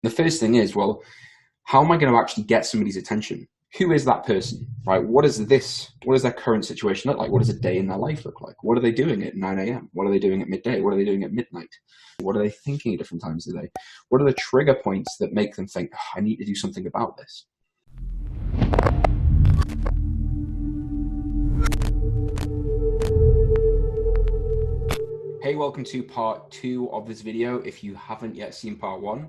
The first thing is, well, how am I going to actually get somebody's attention? Who is that person, right? What does their current situation look like? What does a day in their life look like? What are they doing at 9 a.m.? What are they doing at midday? What are they doing at midnight? What are they thinking at different times of the day? What are the trigger points that make them think, oh, I need to do something about this? Hey, welcome to part 2 of this video. If you haven't yet seen part 1,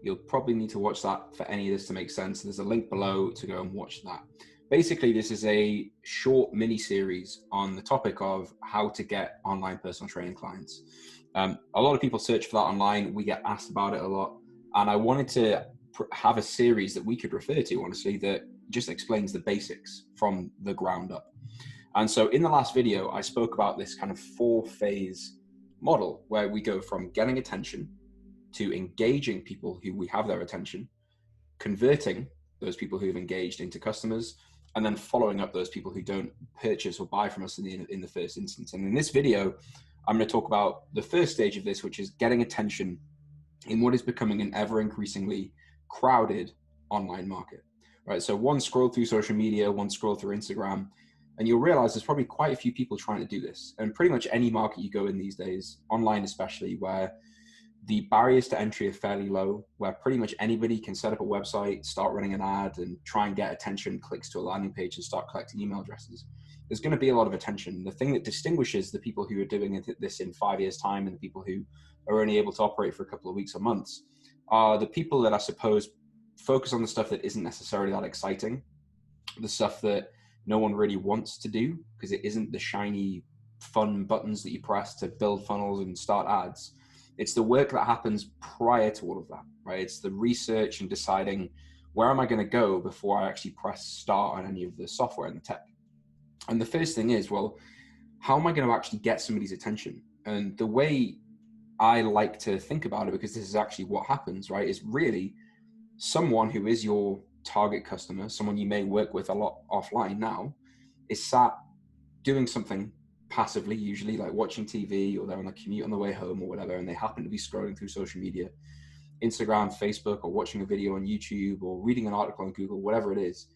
you'll probably need to watch that for any of this to make sense. There's a link below to go and watch that. Basically, this is a short mini series on the topic of how to get online personal training clients. A lot of people search for that online. We get asked about it a lot. And I wanted to have a series that we could refer to, honestly, that just explains the basics from the ground up. And so in the last video, I spoke about this kind of 4-phase model where we go from getting attention to engaging people who we have their attention, converting those people who've engaged into customers, and then following up those people who don't purchase or buy from us in the first instance. And in this video, I'm going to talk about the first stage of this, which is getting attention in what is becoming an ever increasingly crowded online market, right? So one scroll through social media, one scroll through Instagram, and you'll realize there's probably quite a few people trying to do this. And pretty much any market you go in these days, online especially, where the barriers to entry are fairly low, where pretty much anybody can set up a website, start running an ad and try and get attention, clicks to a landing page and start collecting email addresses. There's going to be a lot of attention. The thing that distinguishes the people who are doing this in 5 years' time and the people who are only able to operate for a couple of weeks or months are the people that I suppose focus on the stuff that isn't necessarily that exciting, the stuff that no one really wants to do because it isn't the shiny, fun buttons that you press to build funnels and start ads. It's the work that happens prior to all of that, right? It's the research and deciding where am I going to go before I actually press start on any of the software and the tech. And the first thing is, well, how am I going to actually get somebody's attention? And the way I like to think about it, because this is actually what happens, right, is really someone who is your target customer, someone you may work with a lot offline now, is sat doing something passively, usually like watching TV, or they're on a commute on the way home or whatever, and they happen to be scrolling through social media, Instagram, Facebook, or watching a video on YouTube, or reading an article on Google, whatever it is,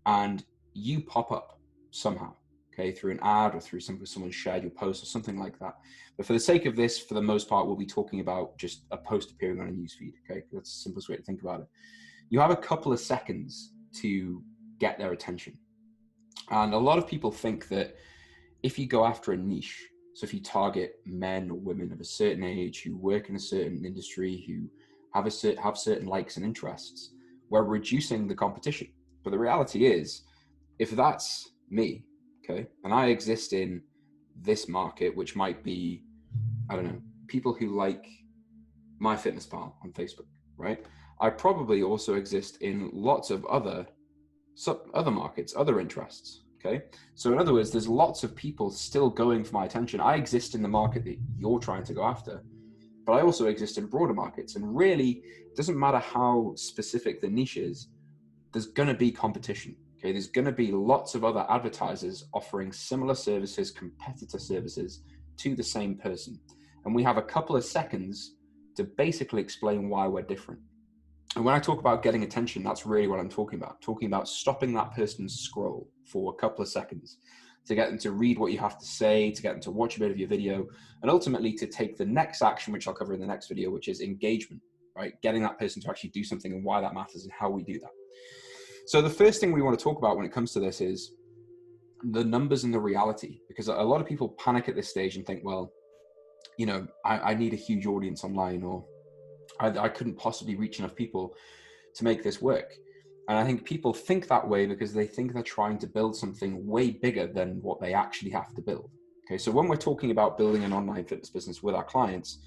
and you pop up somehow, okay, through an ad or through someone shared your post or something like that. But for the sake of this, for the most part, we'll be talking about just a post appearing on a newsfeed, okay? That's the simplest way to think about it. You have a couple of seconds to get their attention. And a lot of people think that if you go after a niche, so if you target men or women of a certain age who work in a certain industry, who have certain likes and interests, we're reducing the competition. But the reality is, if that's me, okay, and I exist in this market, which might be, I don't know, people who like MyFitnessPal on Facebook, right? I probably also exist in lots of other markets, other interests, okay? So in other words, there's lots of people still going for my attention. I exist in the market that you're trying to go after, but I also exist in broader markets. And really, it doesn't matter how specific the niche is, there's going to be competition, okay? There's going to be lots of other advertisers offering similar services, competitor services to the same person. And we have a couple of seconds to basically explain why we're different. And when I talk about getting attention, that's really what I'm talking about stopping that person's scroll for a couple of seconds to get them to read what you have to say, to get them to watch a bit of your video, and ultimately to take the next action, which I'll cover in the next video, which is engagement, right? Getting that person to actually do something and why that matters and how we do that. So the first thing we want to talk about when it comes to this is the numbers and the reality, because a lot of people panic at this stage and think, well, you know, I need a huge audience online, or I couldn't possibly reach enough people to make this work. And I think people think that way because they think they're trying to build something way bigger than what they actually have to build. Okay, so when we're talking about building an online fitness business with our clients,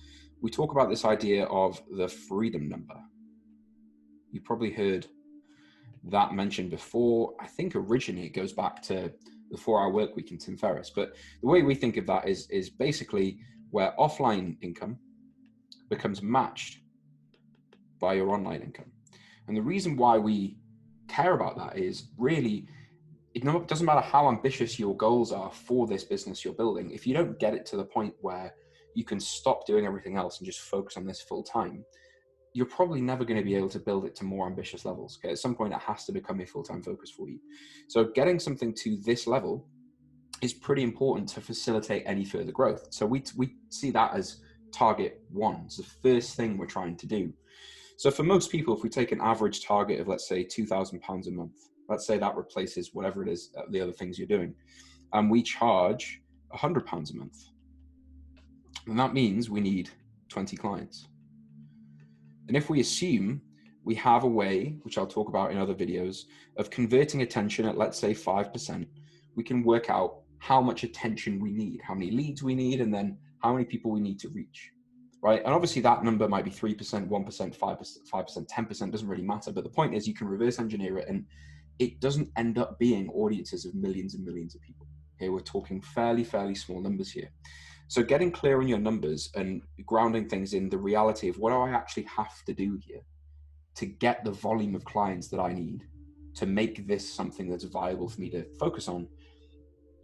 we talk about this idea of the freedom number. You probably heard that mentioned before. I think originally it goes back to the 4-Hour Workweek in Tim Ferriss. But the way we think of that is basically where offline income becomes matched by your online income. And the reason why we care about that is really, it doesn't matter how ambitious your goals are for this business you're building. If you don't get it to the point where you can stop doing everything else and just focus on this full time, you're probably never going to be able to build it to more ambitious levels. Okay, at some point it has to become a full-time focus for you. So getting something to this level is pretty important to facilitate any further growth. So we see that as target one. It's the first thing we're trying to do. So for most people, if we take an average target of, let's say, £2,000 a month, let's say that replaces whatever it is, the other things you're doing, and we charge £100 a month, and that means we need 20 clients. And if we assume we have a way, which I'll talk about in other videos, of converting attention at, let's say, 5%, we can work out how much attention we need, how many leads we need, and then how many people we need to reach, right? And obviously that number might be 3%, 1%, 5%, 10%, doesn't really matter. But the point is you can reverse engineer it, and it doesn't end up being audiences of millions and millions of people. Okay, we're talking fairly small numbers here. So getting clear on your numbers and grounding things in the reality of what do I actually have to do here to get the volume of clients that I need to make this something that's viable for me to focus on,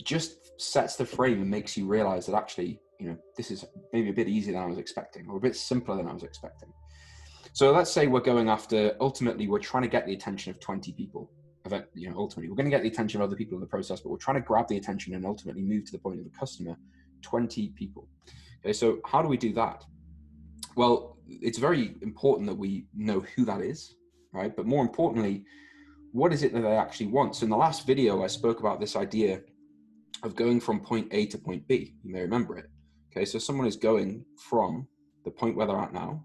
just sets the frame and makes you realize that actually, this is maybe a bit easier than I was expecting, or a bit simpler than I was expecting. So let's say we're going after, ultimately, we're trying to get the attention of 20 people. Ultimately, we're going to get the attention of other people in the process, but we're trying to grab the attention and ultimately move to the point of the customer, 20 people. Okay, so how do we do that? Well, it's very important that we know who that is, right? But more importantly, what is it that they actually want? So in the last video, I spoke about this idea of going from point A to point B. You may remember it. Okay, so someone is going from the point where they're at now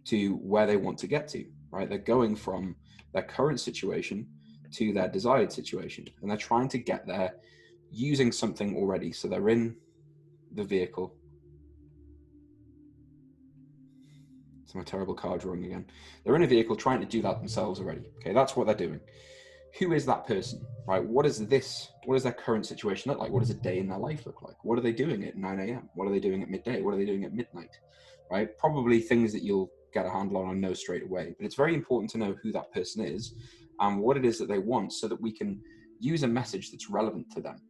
to where they want to get to, right? They're going from their current situation to their desired situation, and they're trying to get there using something already. So they're in the vehicle. It's my terrible card drawing again. They're in a vehicle trying to do that themselves already. Okay, that's what they're doing. Who is that person, right? What is their current situation look like? What does a day in their life look like? What are they doing at 9 a.m.? What are they doing at midday? What are they doing at midnight, right? Probably things that you'll get a handle on and know straight away. But it's very important to know who that person is and what it is that they want so that we can use a message that's relevant to them,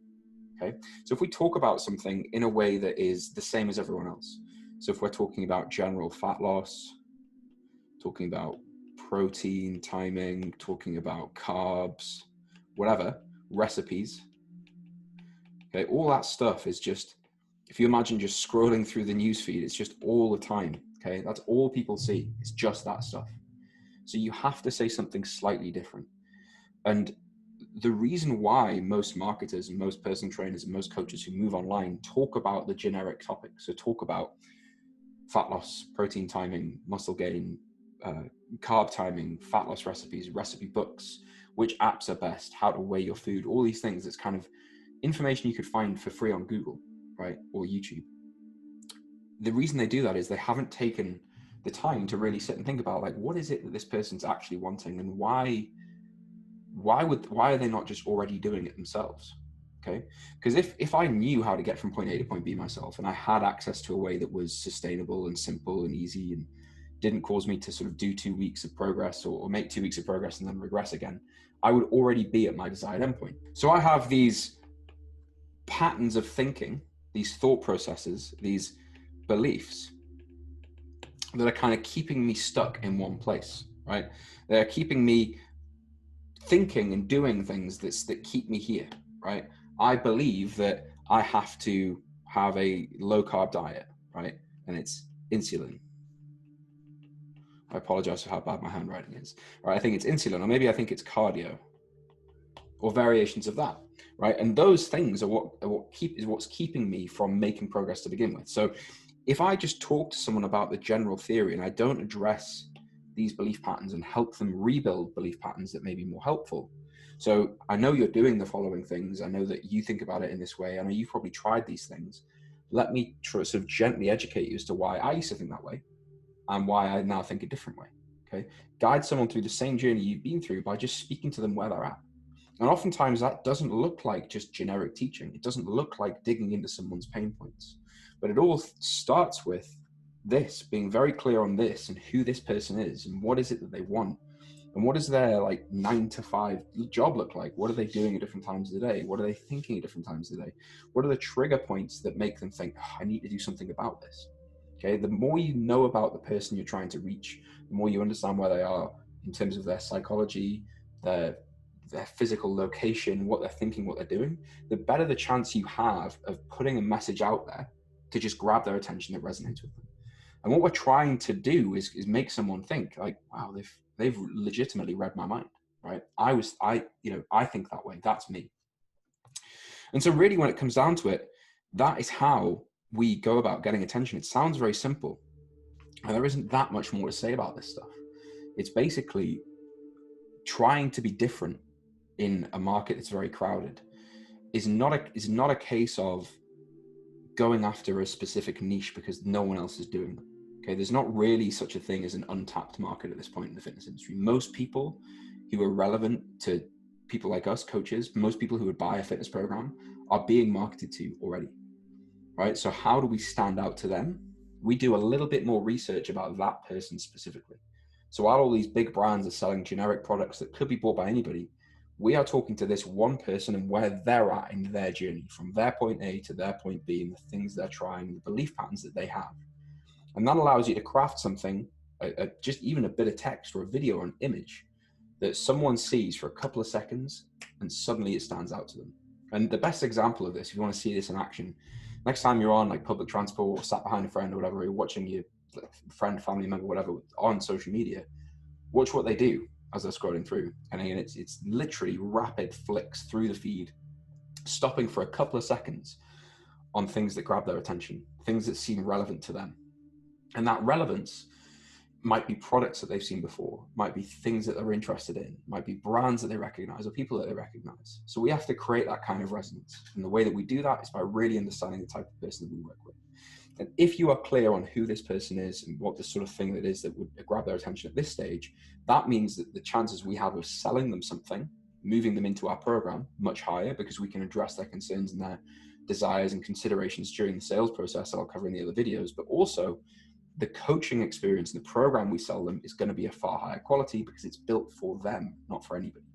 okay? So if we talk about something in a way that is the same as everyone else, so if we're talking about general fat loss, talking about protein timing, talking about carbs, whatever, recipes, okay, all that stuff is just, if you imagine just scrolling through the newsfeed, it's just all the time, okay? That's all people see. It's just that stuff. So you have to say something slightly different. And the reason why most marketers and most personal trainers and most coaches who move online talk about the generic topics, so talk about fat loss, protein timing, muscle gain, carb timing, fat loss recipes, recipe books, which apps are best, how to weigh your food, all these things. It's kind of information you could find for free on Google, right? Or YouTube. The reason they do that is they haven't taken the time to really sit and think about, like, what is it that this person's actually wanting, and why are they not just already doing it themselves? Okay, because if I knew how to get from point A to point B myself, and I had access to a way that was sustainable and simple and easy and didn't cause me to sort of do 2 weeks of progress or make 2 weeks of progress and then regress again, I would already be at my desired endpoint. So I have these patterns of thinking, these thought processes, these beliefs that are kind of keeping me stuck in one place, right? They're keeping me thinking and doing things that keep me here, right? I believe that I have to have a low carb diet, right? And it's insulin. I apologize for how bad my handwriting is, right? I think it's insulin, or maybe I think it's cardio, or variations of that, right? And those things are what's keeping me from making progress to begin with. So if I just talk to someone about the general theory and I don't address these belief patterns and help them rebuild belief patterns that may be more helpful. So I know you're doing the following things. I know that you think about it in this way. I know you've probably tried these things. Let me sort of gently educate you as to why I used to think that way and why I now think a different way, okay? Guide someone through the same journey you've been through by just speaking to them where they're at. And oftentimes that doesn't look like just generic teaching. It doesn't look like digging into someone's pain points, but it all starts with this, being very clear on this and who this person is and what is it that they want and what does their 9 to 5 job look like? What are they doing at different times of the day? What are they thinking at different times of the day? What are the trigger points that make them think, I need to do something about this? Okay, the more you know about the person you're trying to reach, the more you understand where they are in terms of their psychology, their physical location, what they're thinking, what they're doing, the better the chance you have of putting a message out there to just grab their attention that resonates with them. And what we're trying to do is make someone think like, wow, they've legitimately read my mind, right? I think that way. That's me. And so really when it comes down to it, that is how we go about getting attention. It sounds very simple, and there isn't that much more to say about this stuff. It's basically trying to be different in a market that's very crowded. Is not a case of going after a specific niche because no one else is doing it. Okay, there's not really such a thing as an untapped market at this point in the fitness industry. Most people who are relevant to people like us, coaches, most people who would buy a fitness program are being marketed to already, right? So how do we stand out to them? We do a little bit more research about that person specifically. So while all these big brands are selling generic products that could be bought by anybody, we are talking to this one person and where they're at in their journey, from their point A to their point B, and the things they're trying, the belief patterns that they have. And that allows you to craft something, just even a bit of text or a video or an image that someone sees for a couple of seconds and suddenly it stands out to them. And the best example of this, if you want to see this in action, next time you're on like public transport or sat behind a friend or whatever, you're watching your friend, family member, whatever, on social media, watch what they do as they're scrolling through. And again, it's literally rapid flicks through the feed, stopping for a couple of seconds on things that grab their attention, things that seem relevant to them. And that relevance might be products that they've seen before, might be things that they're interested in, might be brands that they recognize or people that they recognize. So we have to create that kind of resonance. And the way that we do that is by really understanding the type of person that we work with. And if you are clear on who this person is and what the sort of thing that is that would grab their attention at this stage, that means that the chances we have of selling them something, moving them into our program, much higher, because we can address their concerns and their desires and considerations during the sales process that I'll cover in the other videos. But also the coaching experience and the program we sell them is going to be a far higher quality because it's built for them, not for anybody.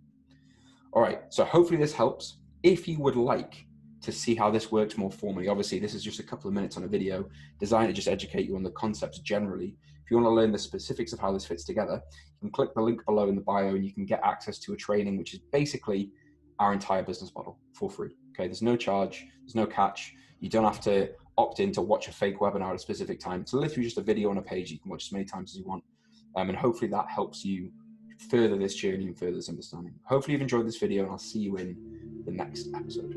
All right, so hopefully this helps. If you would like to see how this works more formally, obviously this is just a couple of minutes on a video designed to just educate you on the concepts generally. If you want to learn the specifics of how this fits together, you can click the link below in the bio and you can get access to a training, which is basically our entire business model for free. Okay, there's no charge, there's no catch. You don't have to opt in to watch a fake webinar at a specific time. It's literally just a video on a page you can watch as many times as you want. And hopefully that helps you further this journey and further this understanding. Hopefully you've enjoyed this video and I'll see you in the next episode.